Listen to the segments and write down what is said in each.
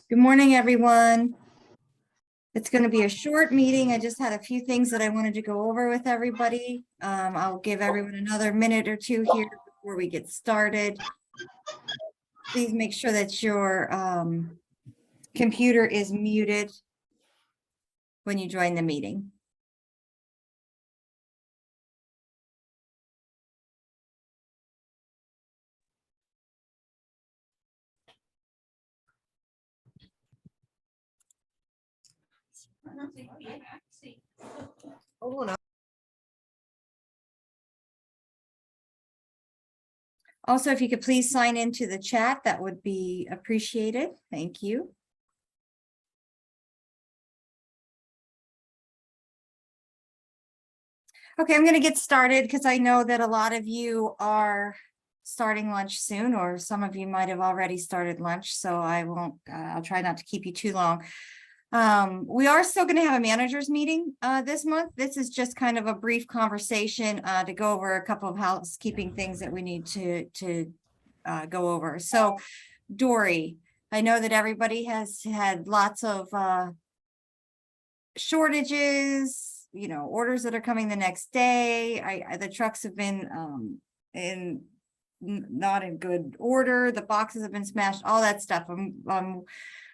Good morning, everyone. It's going to be a short meeting. I just had a few things that I wanted to go over with everybody. I'll give everyone another minute or two here before we get started. Please make sure that your computer is muted when you join the meeting. Also, if you could please sign into the chat, that would be appreciated. Thank you. Okay, I'm going to get started because I know that a lot of you are starting lunch soon, or some of you might have already started lunch, so I'll try not to keep you too long. We are still going to have a managers meeting this month. This is just kind of a brief conversation to go over a couple of housekeeping things that we need to go over. So, Dory, I know that everybody has had lots of shortages, orders that are coming the next day. The trucks have been not in good order. The boxes have been smashed, all that stuff. I'm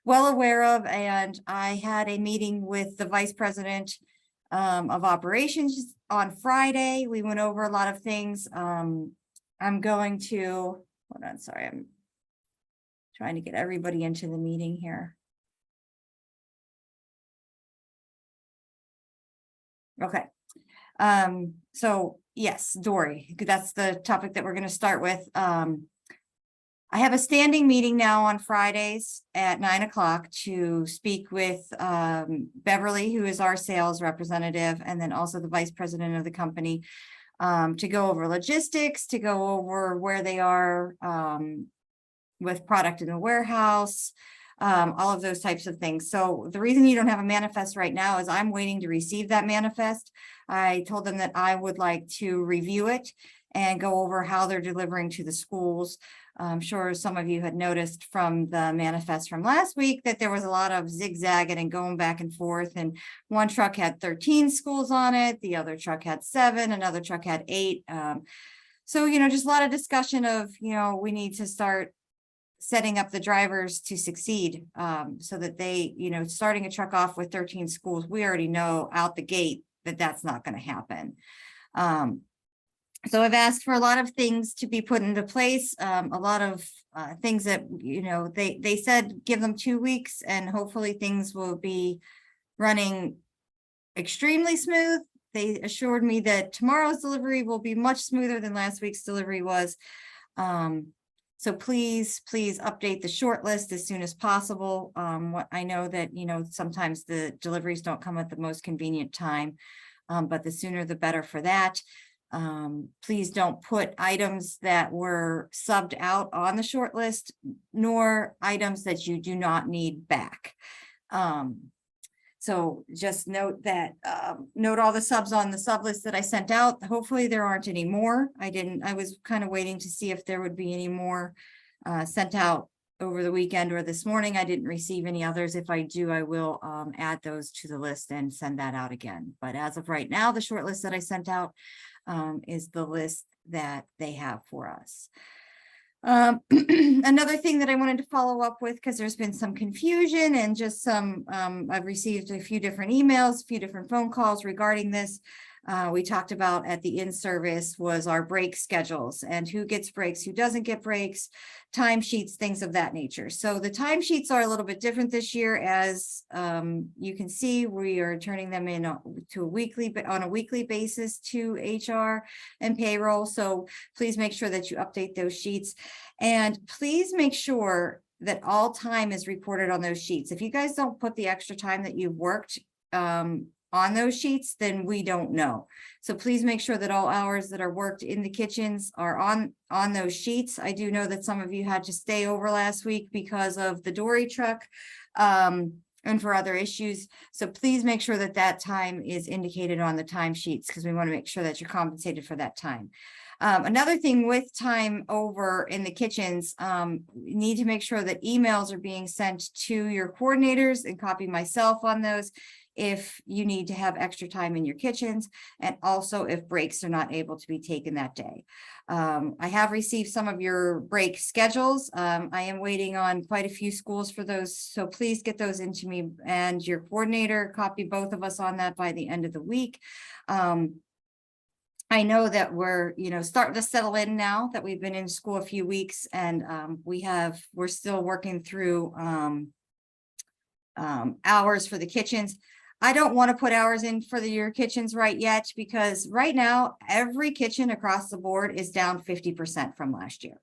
well aware of, and I had a meeting with the vice president of operations on Friday. We went over a lot of things. I'm going to hold on. Sorry, I'm trying to get everybody into the meeting here. Okay. So yes, Dory, that's the topic that we're going to start with. I have a standing meeting now on Fridays at 9 o'clock to speak with Beverly, who is our sales representative, and then also the vice president of the company, to go over logistics, to go over where they are with product in the warehouse, all of those types of things. So the reason you don't have a manifest right now is I'm waiting to receive that manifest. I told them that I would like to review it and go over how they're delivering to the schools. I'm sure some of you had noticed from the manifest from last week that there was a lot of zigzagging and going back and forth. And one truck had 13 schools on it. The other truck had 7. Another truck had 8. So, just a lot of discussion of, we need to start setting up the drivers to succeed so that they, starting a truck off with 13 schools, we already know out the gate that that's not going to happen. So I've asked for a lot of things to be put into place, a lot of things that, they said give them 2 weeks and hopefully things will be running extremely smooth. They assured me that tomorrow's delivery will be much smoother than last week's delivery was. So please update the short list as soon as possible. I know that, sometimes the deliveries don't come at the most convenient time, but the sooner the better for that. Please don't put items that were subbed out on the short list, nor items that you do not need back. So just note that, note all the subs on the sub list that I sent out. Hopefully there aren't any more. I was kind of waiting to see if there would be any more sent out over the weekend or this morning. I didn't receive any others. If I do, I will add those to the list and send that out again. But as of right now, the short list that I sent out is the list that they have for us. Another thing that I wanted to follow up with, because there's been some confusion and just some, I've received a few different emails, a few different phone calls regarding this. We talked about at the in-service was our break schedules and who gets breaks, who doesn't get breaks, timesheets, things of that nature. So the timesheets are a little bit different this year. As you can see, we are turning them in on a weekly basis to HR and payroll. So please make sure that you update those sheets, and please make sure that all time is reported on those sheets. If you guys don't put the extra time that you've worked on those sheets, then we don't know. So please make sure that all hours that are worked in the kitchens are on those sheets. I do know that some of you had to stay over last week because of the Dory truck and for other issues. So please make sure that that time is indicated on the time sheets, because we want to make sure that you're compensated for that time. Another thing with time over in the kitchens, you need to make sure that emails are being sent to your coordinators and copy myself on those if you need to have extra time in your kitchens, and also if breaks are not able to be taken that day. I have received some of your break schedules. I am waiting on quite a few schools for those, so please get those into me and your coordinator, copy both of us on that by the end of the week. I know that we're, starting to settle in now that we've been in school a few weeks, and we're still working through hours for the kitchens. I don't want to put hours in for your kitchens right yet, because right now every kitchen across the board is down 50% from last year.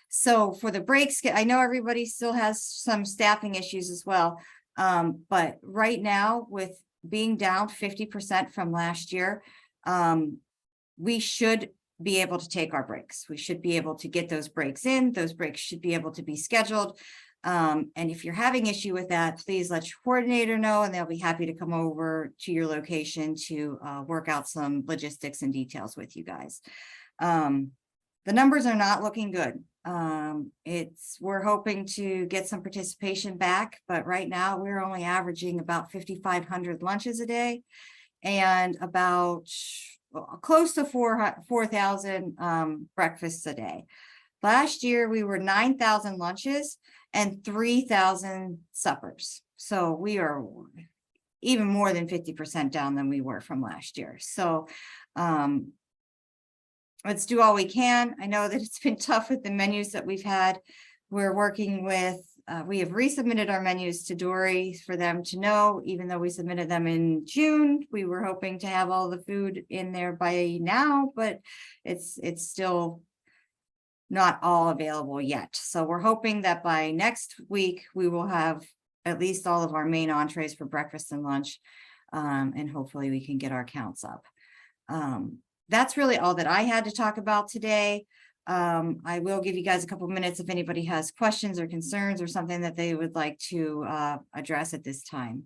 So for the breaks, I know everybody still has some staffing issues as well. But right now, with being down 50% from last year, we should be able to take our breaks. We should be able to get those breaks in. Those breaks should be able to be scheduled. And if you're having issue with that, please let your coordinator know, and they'll be happy to come over to your location to work out some logistics and details with you guys. The numbers are not looking good. We're hoping to get some participation back, but right now we're only averaging about 5,500 lunches a day and about close to 4,000 breakfasts a day. Last year we were 9,000 lunches and 3,000 suppers. So we are even more than 50% down than we were from last year. So let's do all we can. I know that it's been tough with the menus that we've had. We're working with, we have resubmitted our menus to Dory for them to know, even though we submitted them in June. We were hoping to have all the food in there by now, but it's still not all available yet. So we're hoping that by next week, we will have at least all of our main entrees for breakfast and lunch. And hopefully we can get our counts up. That's really all that I had to talk about today. I will give you guys a couple minutes if anybody has questions or concerns or something that they would like to address at this time.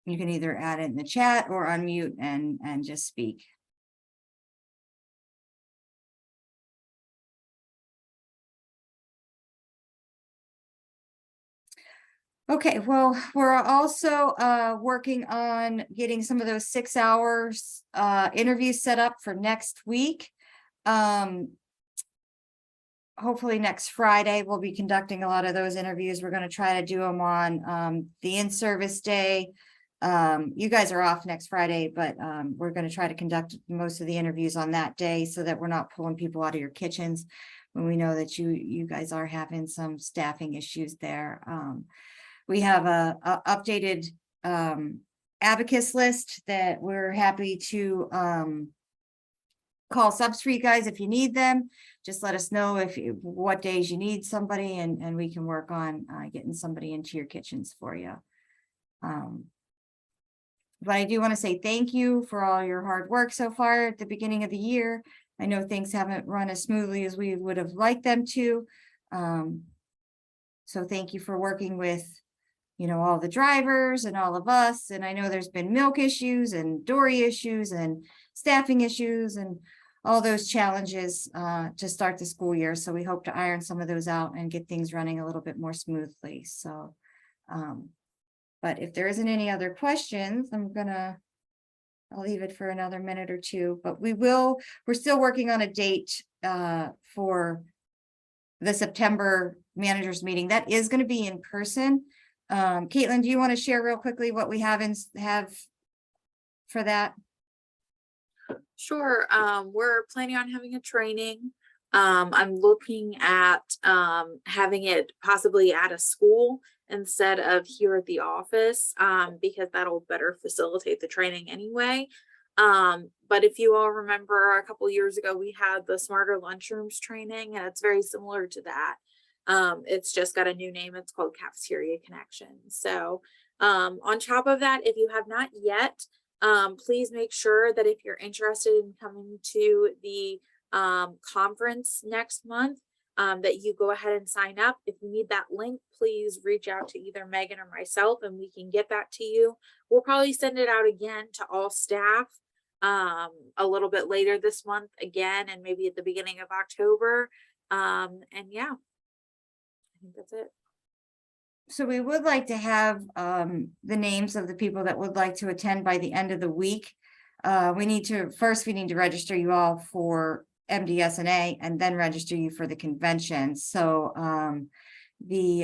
You can either add it in the chat or unmute and just speak. Okay, well, we're also working on getting some of those 6 hours interviews set up for next week. Hopefully next Friday, we'll be conducting a lot of those interviews. We're going to try to do them on the in-service day. You guys are off next Friday, but we're going to try to conduct most of the interviews on that day so that we're not pulling people out of your kitchens when we know that you guys are having some staffing issues there. We have a updated abacus list that we're happy to call subs for you guys if you need them. Just let us know what days you need somebody, and we can work on getting somebody into your kitchens for you. But I do want to say thank you for all your hard work so far at the beginning of the year. I know things haven't run as smoothly as we would have liked them to. So thank you for working with all the drivers and all of us. And I know there's been milk issues and Dory issues and staffing issues and all those challenges to start the school year. So we hope to iron some of those out and get things running a little bit more smoothly. So, but if there isn't any other questions, I'll leave it for another minute or two, but we're still working on a date for the September managers meeting. That is going to be in person. Caitlin, do you want to share real quickly what we have for that? Sure. We're planning on having a training. I'm looking at having it possibly at a school instead of here at the office, because that'll better facilitate the training anyway. But if you all remember, a couple years ago, we had the Smarter Lunchrooms training, and it's very similar to that. It's just got a new name. It's called Cafeteria Connection. So on top of that, if you have not yet, please make sure that if you're interested in coming to the conference next month, that you go ahead and sign up. If you need that link, please reach out to either Megan or myself and we can get that to you. We'll probably send it out again to all staff a little bit later this month again, and maybe at the beginning of October. And yeah, I think that's it. So we would like to have the names of the people that would like to attend by the end of the week. We need to register you all for MDSNA and then register you for the convention. So the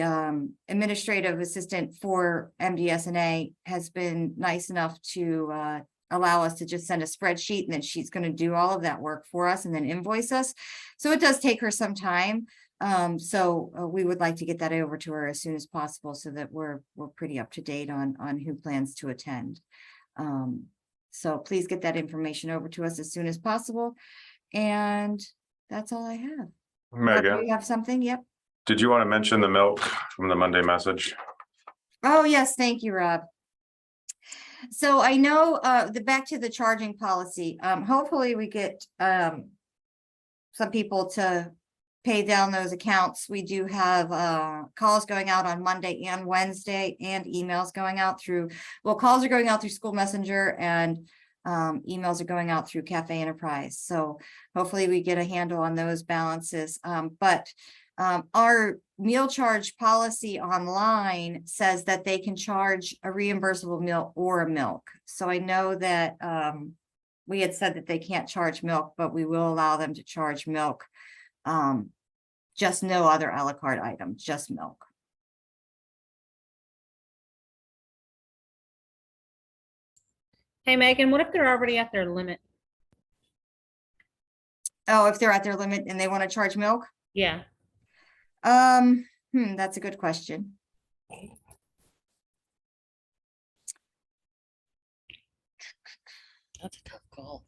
administrative assistant for MDSNA has been nice enough to allow us to just send a spreadsheet, and then she's going to do all of that work for us and then invoice us. So it does take her some time. So we would like to get that over to her as soon as possible so that we're pretty up to date on who plans to attend. So please get that information over to us as soon as possible. And that's all I have. Rob, do Megan, you have something? Yep. did you want to mention the milk from the Monday message? Oh, yes. Thank you, Rob. So I know back to the charging policy. Hopefully we get some people to pay down those accounts. We do have calls going out on Monday and Wednesday, and emails going out through, well, calls are going out through School Messenger, and emails are going out through Cafe Enterprise. So hopefully we get a handle on those balances. But our meal charge policy online says that they can charge a reimbursable meal or a milk. So I know that we had said that they can't charge milk, but we will allow them to charge milk. Just no other a la carte item, just milk. Hey Megan, what if they're already at their limit? Oh, if they're at their limit and they want to charge milk? Yeah. That's a good question. That's a tough call.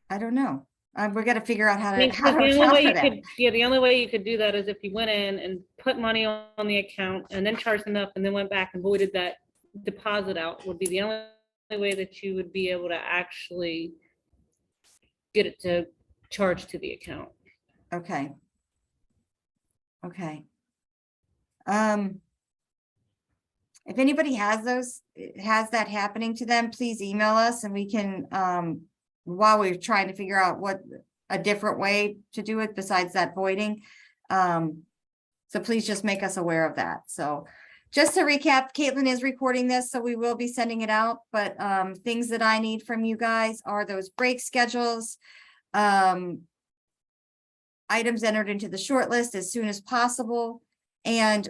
I don't know. We got to figure out how I mean, to 'cause the only account way for you that. could, yeah, the only way you could do that is if you went in and put money on the account and then charged them up and then went back and voided that deposit out would be the only way that you would be able to actually get it to charge to the account. Okay. Okay. If anybody has that happening to them, please email us and we can, while we're trying to figure out what a different way to do it besides that voiding. So please just make us aware of that. So just to recap, Caitlin is recording this, so we will be sending it out, but things that I need from you guys are those break schedules, items entered into the short list as soon as possible. And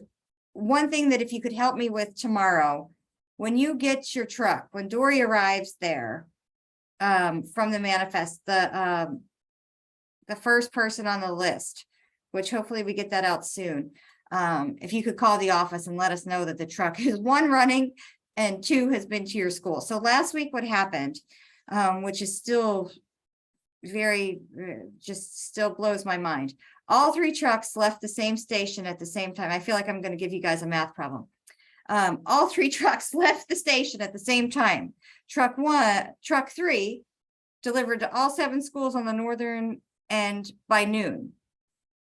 one thing that if you could help me with tomorrow, when you get your truck, when Dory arrives there, from the manifest, the first person on the list, which hopefully we get that out soon. If you could call the office and let us know that the truck is 1 running and 2 has been to your school. So last week what happened, which is still very, just still blows my mind. All 3 trucks left the same station at the same time. I feel like I'm going to give you guys a math problem. All 3 trucks left the station at the same time. Truck 3 delivered to all 7 schools on the northern end by noon.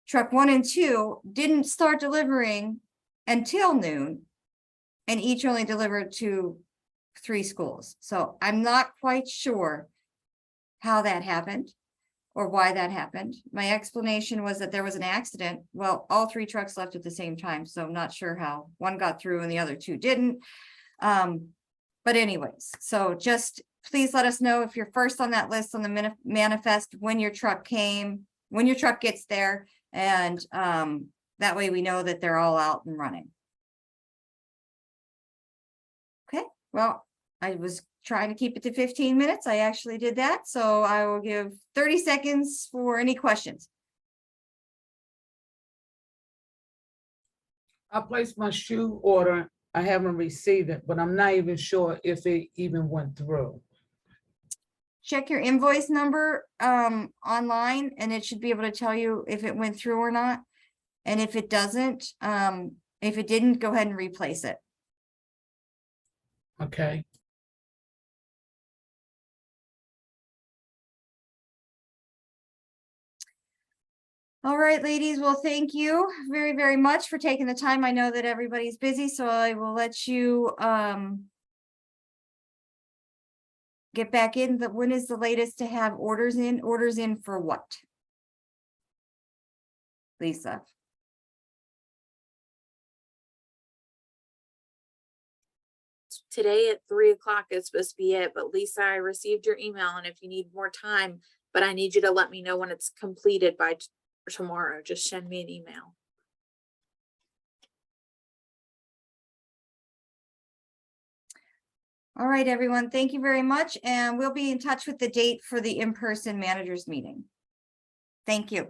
Truck 1 and 2 didn't start delivering until noon, and each only delivered to 3 schools. So I'm not quite sure how that happened or why that happened. My explanation was that there was an accident. Well, all 3 trucks left at the same time, so I'm not sure how one got through and the other 2 didn't. But anyways, so just please let us know if you're first on that list on the manifest, when your truck gets there, and that way we know that they're all out and running. Okay, well, I was trying to keep it to 15 minutes. I actually did that, so I will give 30 seconds for any questions. I placed my shoe order. I haven't received it, but I'm not even sure if it even went through. Check your invoice number online, and it should be able to tell you if it went through or not. And if it doesn't, if it didn't, go ahead and replace it. Okay. All right, ladies. Well, thank you very, very much for taking the time. I know that everybody's busy, so I will let you get back in. When is the latest to have orders in? Orders in for what? Lisa. Today at 3 o'clock is supposed to be it, but Lisa, I received your email and if you need more time, but I need you to let me know when it's completed by tomorrow. Just send me an email. All right, everyone. Thank you very much. And we'll be in touch with the date for the in-person managers meeting. Thank you.